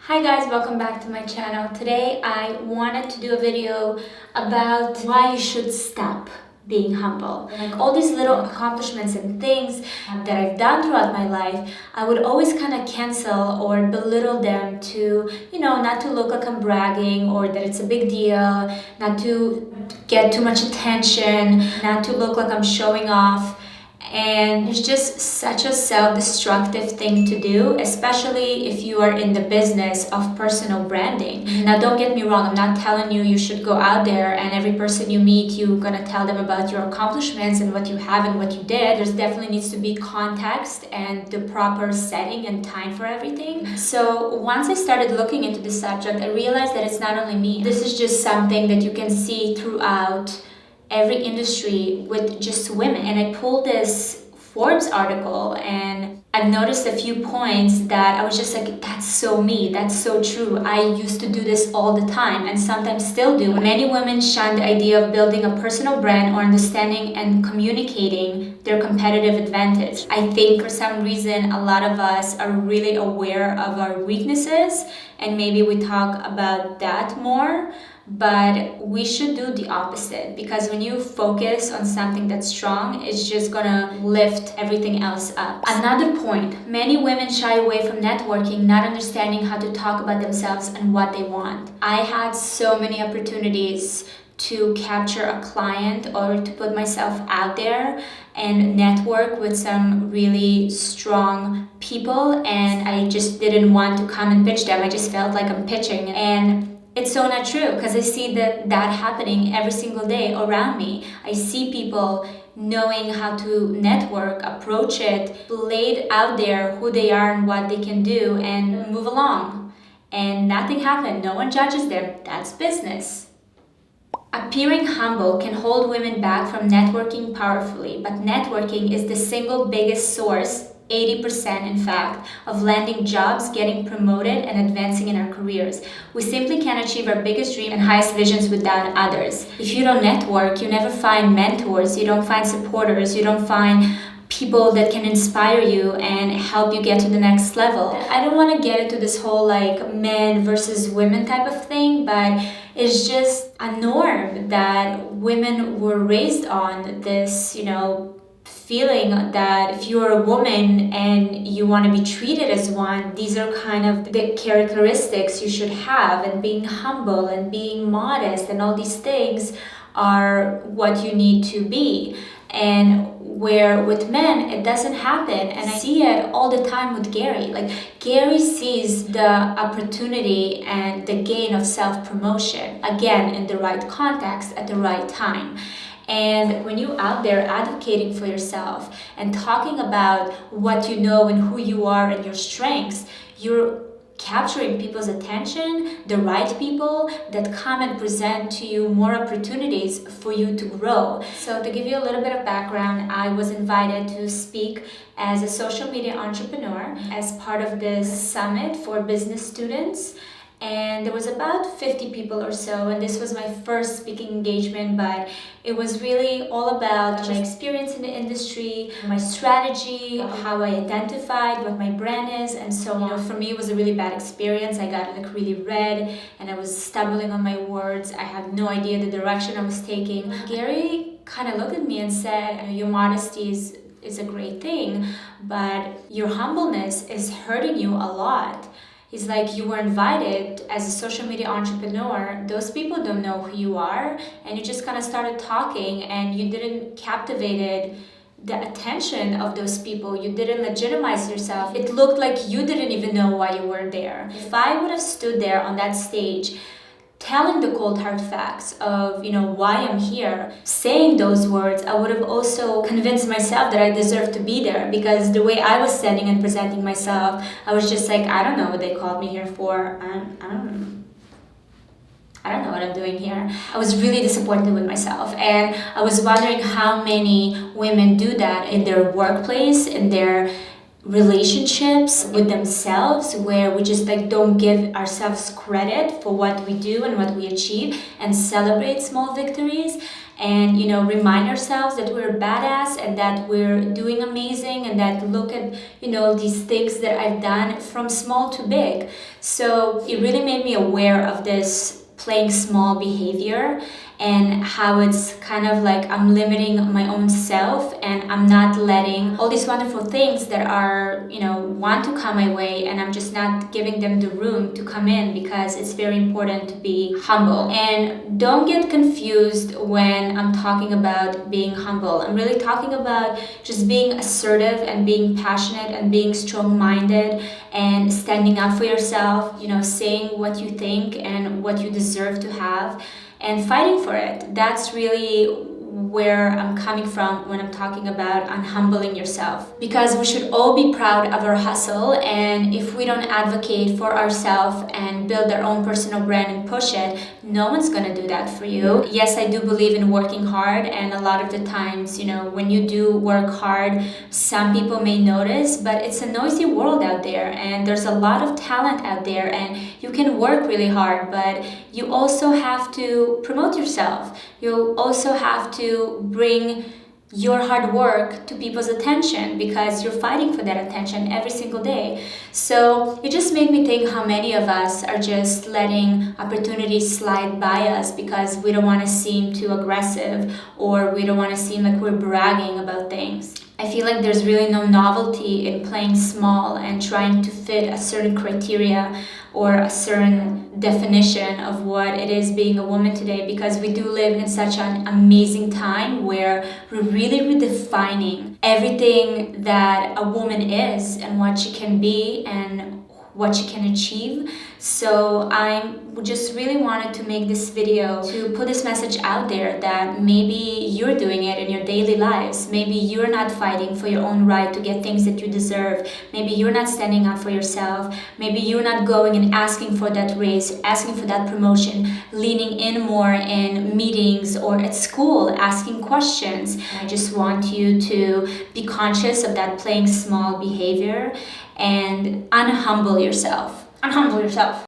Hi guys, welcome back to my channel. Today I wanted to do a video about why you should stop being humble. Like all these little accomplishments and things that I've done throughout my life, I would always kind of cancel or belittle them to, not to look like I'm bragging or that it's a big deal, not to get too much attention, not to look like I'm showing off. And it's just such a self-destructive thing to do, especially if you are in the business of personal branding. Now, don't get me wrong, I'm not telling you should go out there and every person you meet, you're gonna tell them about your accomplishments and what you have and what you did. There's definitely needs to be context and the proper setting and time for everything. So once I started looking into this subject, I realized that it's not only me. This is just something that you can see throughout every industry with just women. And I pulled this Forbes article and I've noticed a few points that I was just like, that's so me, that's so true. I used to do this all the time and sometimes still do. Many women shun the idea of building a personal brand or understanding and communicating their competitive advantage. I think for some reason, a lot of us are really aware of our weaknesses and maybe we talk about that more. But we should do the opposite, because when you focus on something that's strong, it's just gonna lift everything else up. Another point, many women shy away from networking, not understanding how to talk about themselves and what they want. I had so many opportunities to capture a client or to put myself out there and network with some really strong people, and I just didn't want to come and pitch them. I just felt like I'm pitching, and it's so not true, because I see that happening every single day around me. I see people knowing how to network, approach it, laid out there who they are and what they can do, and move along. And nothing happened. No one judges them. That's business. Appearing humble can hold women back from networking powerfully, but networking is the single biggest source, 80% in fact, of landing jobs, getting promoted, and advancing in our careers. We simply can't achieve our biggest dream and highest visions without others. If you don't network, you never find mentors, you don't find supporters, you don't find people that can inspire you and help you get to the next level. I don't want to get into this whole like men versus women type of thing, but it's just a norm that women were raised on, this, feeling that if you're a woman and you want to be treated as one, these are kind of the characteristics you should have, and being humble and being modest and all these things are what you need to be. And where with men it doesn't happen, and I see it all the time with Gary. Like, Gary sees the opportunity and the gain of self-promotion, again in the right context at the right time. And when you're out there advocating for yourself and talking about what you know and who you are and your strengths, you're capturing people's attention, the right people that come and present to you more opportunities for you to grow. So to give you a little bit of background, I was invited to speak as a social media entrepreneur as part of this summit for business students. And there was about 50 people or so, and this was my first speaking engagement, but it was really all about my experience in the industry, my strategy, how I identified what my brand is, and so on. For me, it was a really bad experience. I got like really red, and I was stumbling on my words. I had no idea the direction I was taking. Gary kind of looked at me and said, your modesty is a great thing, but your humbleness is hurting you a lot. He's like, you were invited as a social media entrepreneur. Those people don't know who you are. And you just kind of started talking and you didn't captivated the attention of those people. You didn't legitimize yourself. It looked like you didn't even know why you were there. If I would have stood there on that stage telling the cold hard facts of why I'm here, saying those words, I would have also convinced myself that I deserve to be there, because the way I was standing and presenting myself, I was just like, I don't know what they called me here for. I don't know what I'm doing here. I was really disappointed with myself, and I was wondering how many women do that in their workplace, in their relationships with themselves, where we just like don't give ourselves credit for what we do and what we achieve, and celebrate small victories, and remind ourselves that we're badass and that we're doing amazing, and that look at these things that I've done from small to big. So it really made me aware of this playing small behavior, and how it's kind of like I'm limiting my own self, and I'm not letting all these wonderful things that are want to come my way, and I'm just not giving them the room to come in, because it's very important to be humble. And don't get confused when I'm talking about being humble. I'm really talking about just being assertive and being passionate and being strong-minded and standing up for yourself, saying what you think and what you deserve to have, and fighting for it. That's really where I'm coming from when I'm talking about unhumbling yourself. Because we should all be proud of our hustle, and if we don't advocate for ourselves and build our own personal brand and push it, no one's gonna do that for you. Yes, I do believe in working hard, and a lot of the times, when you do work hard, some people may notice, but it's a noisy world out there, and there's a lot of talent out there, and you can work really hard, but you also have to promote yourself. You also have to bring your hard work to people's attention, because you're fighting for that attention every single day. So it just made me think how many of us are just letting opportunities slide by us because we don't want to seem too aggressive, or we don't want to seem like we're bragging about things. I feel like there's really no novelty in playing small and trying to fit a certain criteria or a certain definition of what it is being a woman today, because we do live in such an amazing time where we're really redefining everything that a woman is and what she can be and what she can achieve. So I just really wanted to make this video to put this message out there that maybe you're doing it in your daily lives. Maybe you're not fighting for your own right to get things that you deserve. Maybe you're not standing up for yourself. Maybe you're not going and asking for that raise, asking for that promotion, leaning in more in meetings or at school, asking questions. I just want you to be conscious of that playing small behavior and unhumble yourself. Unhumble yourself.